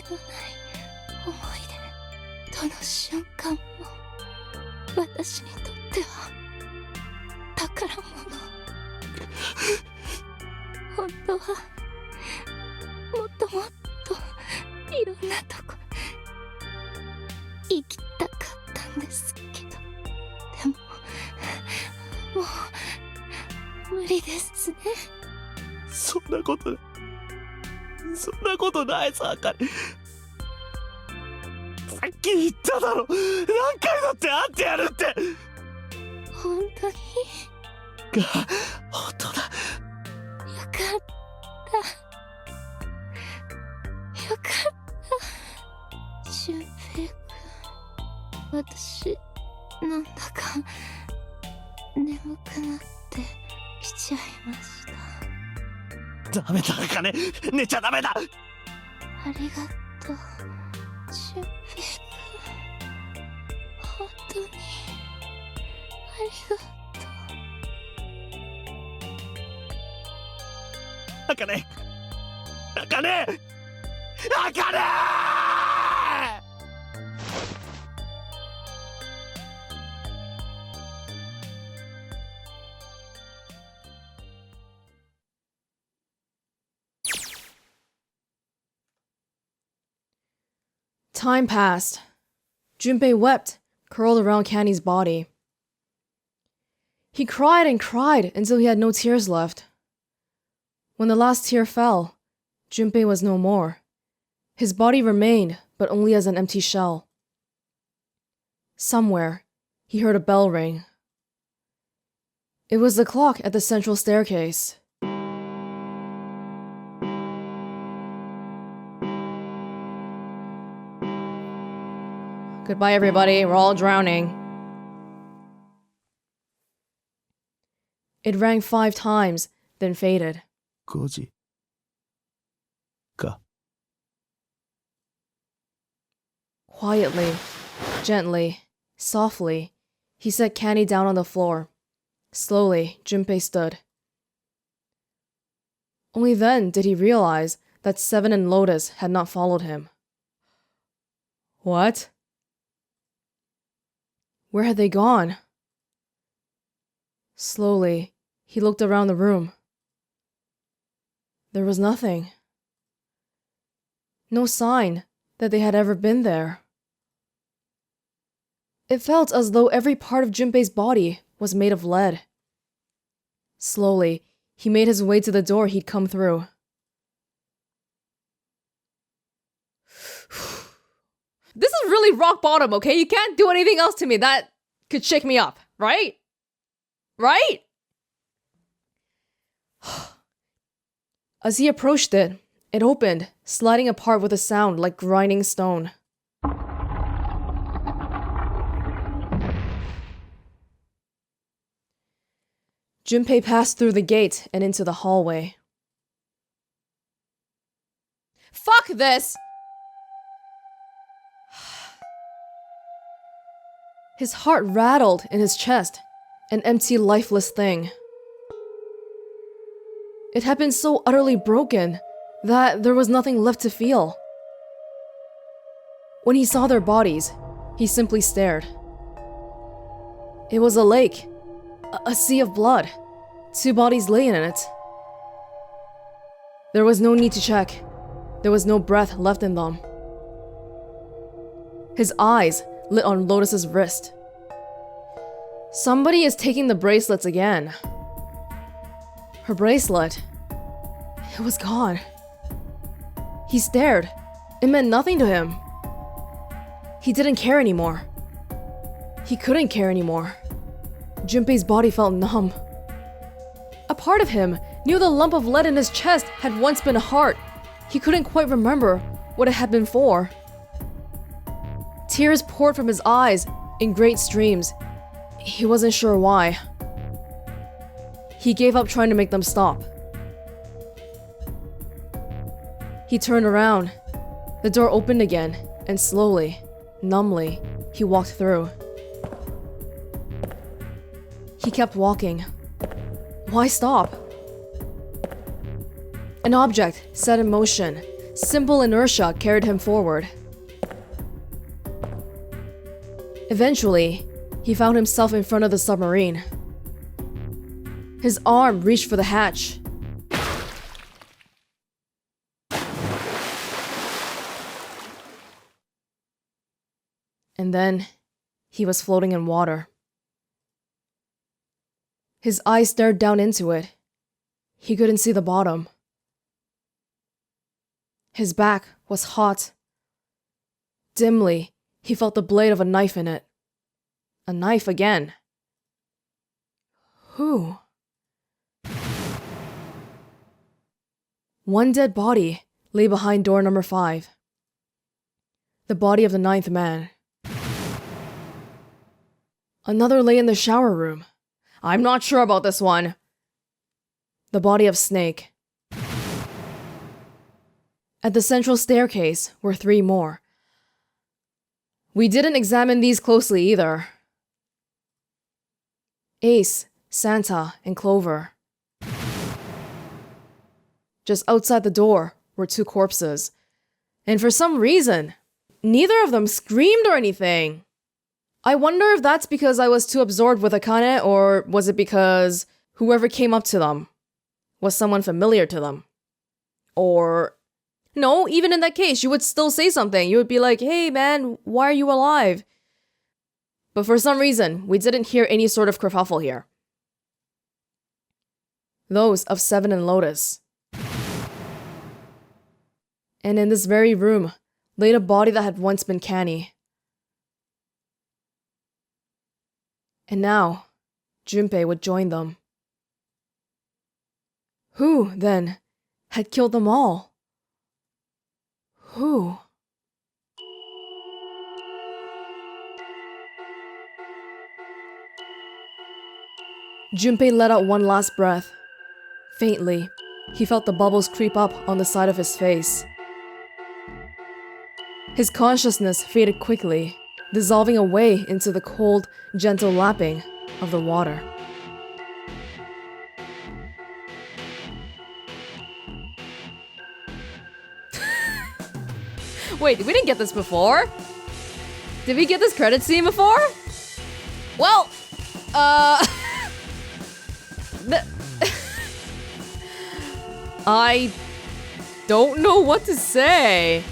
思い出。どの瞬間も私にとっては宝物。本当はもっともっといろんなとこ行きたかったんですけど、でももう無理ですね。そんなことないさ、あかり。さっき言っただろ、何回だって会ってやるって。本当に本当だ。よかった俊平君。私、なんだか眠くなってきちゃいました。ダメだ、あかね。寝ちゃダメだ。ありがとう俊平君。本当にありがとう。あかね、あかね、あかね。Time passed. Junpei wept, curled around Canny's body. He cried and cried until he had no tears left. When the last tear fell, Junpei was no more. His body remained, but only as an empty shell. Somewhere, he heard a bell ring. It was the clock at the central staircase. Goodbye, everybody. We're all drowning. It rang 5 times, then faded. 5時か。Quietly, gently, softly, he set Canny down on the floor. Slowly, Junpei stood. Only then did he realize that Seven and Lotus had not followed him. What? Where had they gone? Slowly, he looked around the room. There was nothing. No sign that they had ever been there. It felt as though every part of Junpei's body was made of lead. Slowly, he made his way to the door he'd come through. This is really rock bottom, okay? You can't do anything else to me that could shake me up, right? Right? As he approached it, it opened, sliding apart with a sound like grinding stone. Junpei passed through the gate and into the hallway. Fuck this! His heart rattled in his chest, an empty, lifeless thing. It had been so utterly broken that there was nothing left to feel. When he saw their bodies, he simply stared. It was a lake, a sea of blood. 2 bodies lay in it. There was no need to check. There was no breath left in them. His eyes lit on Lotus's wrist. Somebody is taking the bracelets again. Her bracelet. It was gone. He stared. It meant nothing to him. He didn't care anymore. He couldn't care anymore. Junpei's body felt numb. A part of him knew the lump of lead in his chest had once been a heart. He couldn't quite remember what it had been for. Tears poured from his eyes in great streams. He wasn't sure why. He gave up trying to make them stop. He turned around. The door opened again, and slowly, numbly, he walked through. He kept walking. Why stop? An object set in motion. Simple inertia carried him forward. Eventually, he found himself in front of the submarine. His arm reached for the hatch. And then, he was floating in water. His eyes stared down into it. He couldn't see the bottom. His back was hot. Dimly, he felt the blade of a knife in it. A knife again. Who? One dead body lay behind door number 5. The body of the 9th man. Another lay in the shower room. I'm not sure about this one. The body of Snake. At the central staircase were 3 more. We didn't examine these closely either. Ace, Santa, and Clover. Just outside the door were 2 corpses. And for some reason, neither of them screamed or anything. I wonder if that's because I was too absorbed with Akane, or was it because whoever came up to them was someone familiar to them? Or... no, even in that case, you would still say something. You would be like, hey man, why are you alive? But for some reason, we didn't hear any sort of kerfuffle here. Those of Seven and Lotus. And in this very room, laid a body that had once been canny. And now, Junpei would join them. Who, then, had killed them all? Who? Junpei let out one last breath. Faintly, he felt the bubbles creep up on the side of his face. His consciousness faded quickly, dissolving away into the cold, gentle lapping of the water. Wait, we didn't get this before? Did we get this credit scene before? Well, I don't know what to say.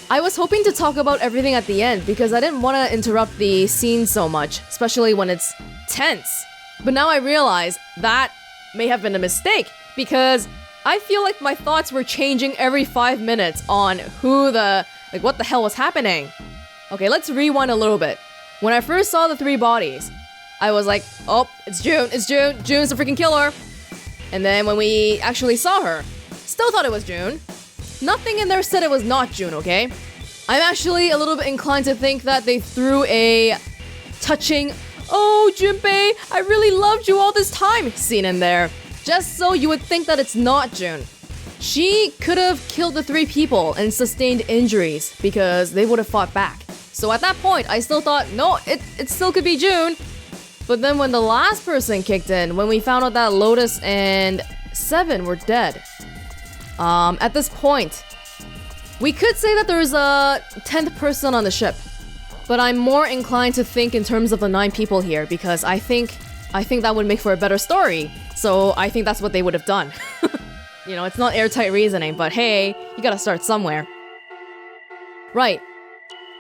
I was hoping to talk about everything at the end because I didn't want to interrupt the scene so much, especially when it's tense. But now I realize that may have been a mistake because I feel like my thoughts were changing every 5 minutes on what the hell was happening. Okay, let's rewind a little bit. When I first saw the 3 bodies, I was like, oh, it's June, June's the freaking killer. And then when we actually saw her, still thought it was June. Nothing in there said it was not June, okay? I'm actually a little bit inclined to think that they threw a touching, oh, Junpei, I really loved you all this time scene in there, just so you would think that it's not June. She could have killed the 3 people and sustained injuries because they would have fought back. So at that point, I still thought, no, it still could be June. But then when the last person kicked in, when we found out that Lotus and 7 were dead, at this point, we could say that there's a 10th person on the ship. But I'm more inclined to think in terms of the 9 people here because I think that would make for a better story. So I think that's what they would have done. You know, it's not airtight reasoning, but hey, you gotta start somewhere. Right.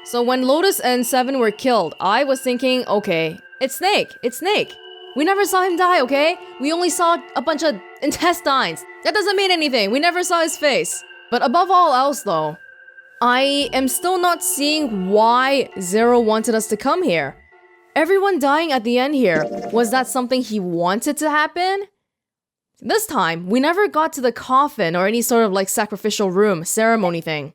So when Lotus and 7 were killed, I was thinking, okay, it's Snake. We never saw him die, okay? We only saw a bunch of intestines. That doesn't mean anything. We never saw his face. But above all else, though, I am still not seeing why Zero wanted us to come here. Everyone dying at the end here, was that something he wanted to happen? This time, we never got to the coffin or any sort of like sacrificial room ceremony thing.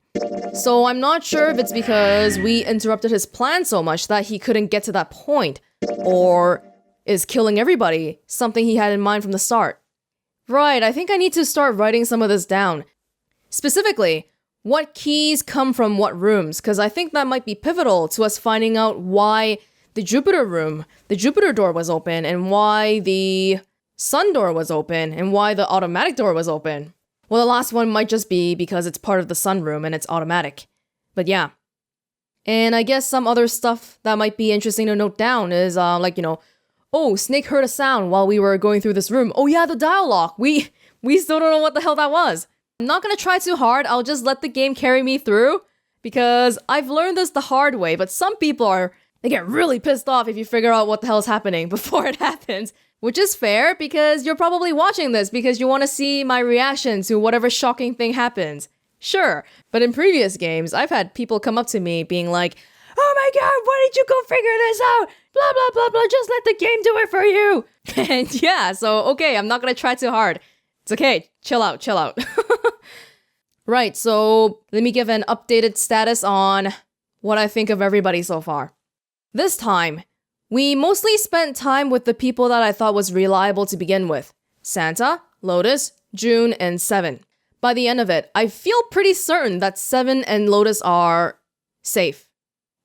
So I'm not sure if it's because we interrupted his plan so much that he couldn't get to that point, or is killing everybody something he had in mind from the start. Right, I think I need to start writing some of this down. Specifically, what keys come from what rooms, because I think that might be pivotal to us finding out why the Jupiter door was open, and why the Sun door was open, and why the automatic door was open. Well, the last one might just be because it's part of the Sun room and it's automatic. But yeah. And I guess some other stuff that might be interesting to note down is, oh, Snake heard a sound while we were going through this room. Oh yeah, the dialogue. We still don't know what the hell that was. I'm not gonna try too hard. I'll just let the game carry me through because I've learned this the hard way, but some people they get really pissed off if you figure out what the hell is happening before it happens. Which is fair, because you're probably watching this because you want to see my reaction to whatever shocking thing happens. Sure, but in previous games, I've had people come up to me being like, oh my god, why did you go figure this out? Blah, blah, blah, blah, just let the game do it for you. And yeah, so okay, I'm not gonna try too hard. It's okay, chill out. Right, so let me give an updated status on what I think of everybody so far. This time, we mostly spent time with the people that I thought was reliable to begin with. Santa, Lotus, June, and 7. By the end of it, I feel pretty certain that 7 and Lotus are safe.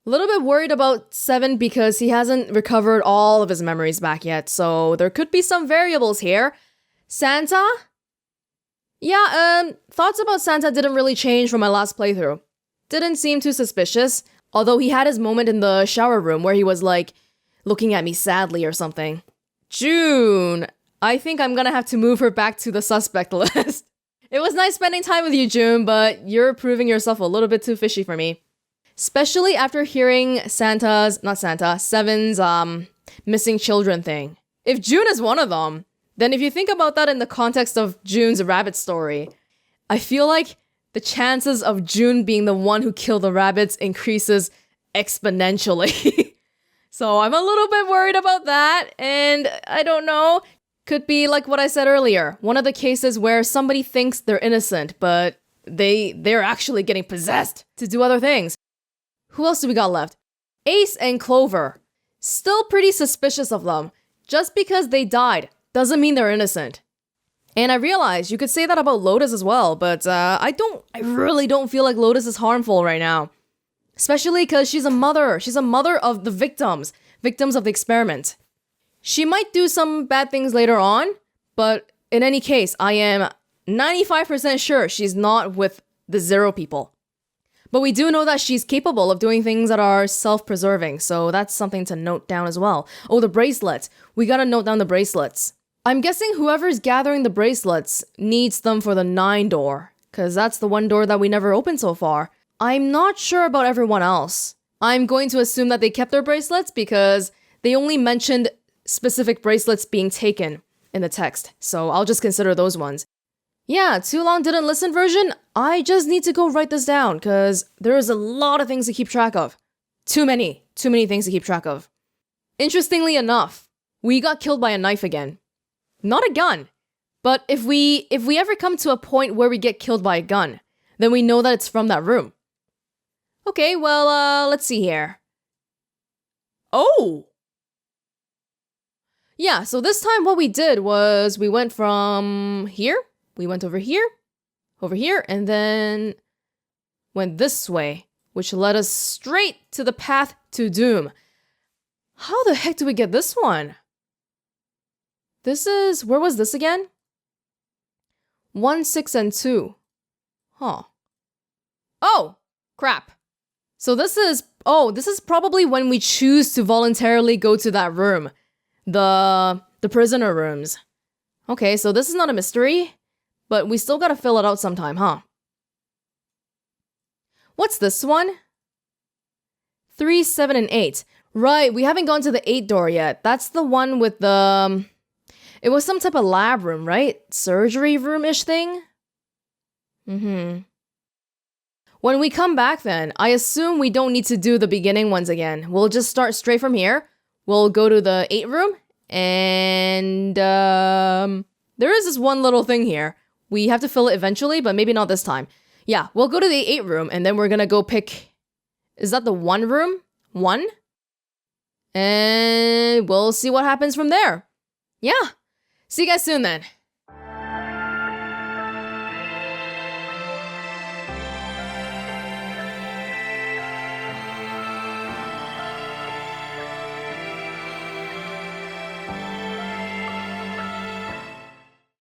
A little bit worried about 7 because he hasn't recovered all of his memories back yet, so there could be some variables here. Santa? Yeah, thoughts about Santa didn't really change from my last playthrough. Didn't seem too suspicious, although he had his moment in the shower room where he was like, looking at me sadly or something. June! I think I'm gonna have to move her back to the suspect list. It was nice spending time with you, June, but you're proving yourself a little bit too fishy for me. Especially after hearing 7's, missing children thing. If June is one of them, then if you think about that in the context of June's rabbit story, I feel like the chances of June being the one who killed the rabbits increases exponentially. So I'm a little bit worried about that, and I don't know, could be like what I said earlier, one of the cases where somebody thinks they're innocent, but they're actually getting possessed to do other things. Who else do we got left? Ace and Clover. Still pretty suspicious of them. Just because they died doesn't mean they're innocent. And I realize you could say that about Lotus as well, but I really don't feel like Lotus is harmful right now. Especially because she's a mother. She's a mother of the victims of the experiment. She might do some bad things later on, but in any case, I am 95% sure she's not with the Zero people. But we do know that she's capable of doing things that are self-preserving, so that's something to note down as well. Oh, the bracelets. We gotta note down the bracelets. I'm guessing whoever's gathering the bracelets needs them for the 9 door, because that's the one door that we never opened so far. I'm not sure about everyone else. I'm going to assume that they kept their bracelets because they only mentioned specific bracelets being taken in the text, so I'll just consider those ones. Yeah, too long didn't listen version, I just need to go write this down because there is a lot of things to keep track of. Too many things to keep track of. Interestingly enough, we got killed by a knife again. Not a gun, but if we ever come to a point where we get killed by a gun, then we know that it's from that room. Okay, well, let's see here. Oh! Yeah, so this time what we did was we went from here, we went over here, and then went this way, which led us straight to the path to doom. How the heck do we get this one? This is... where was this again? 1, 6, and 2. Huh. Oh! Crap. So this is... oh, this is probably when we choose to voluntarily go to that room. The prisoner rooms. Okay, so this is not a mystery, but we still gotta fill it out sometime, huh? What's this one? 3, 7, and 8. Right, we haven't gone to the 8 door yet. That's the one with the... it was some type of lab room, right? Surgery room-ish thing? When we come back then, I assume we don't need to do the beginning ones again. We'll just start straight from here. We'll go to the 8 room, and there is this one little thing here. We have to fill it eventually, but maybe not this time. Yeah, we'll go to the 8 room, and then we're gonna go pick... is that the 1 room? 1? And we'll see what happens from there. Yeah. See you guys soon then.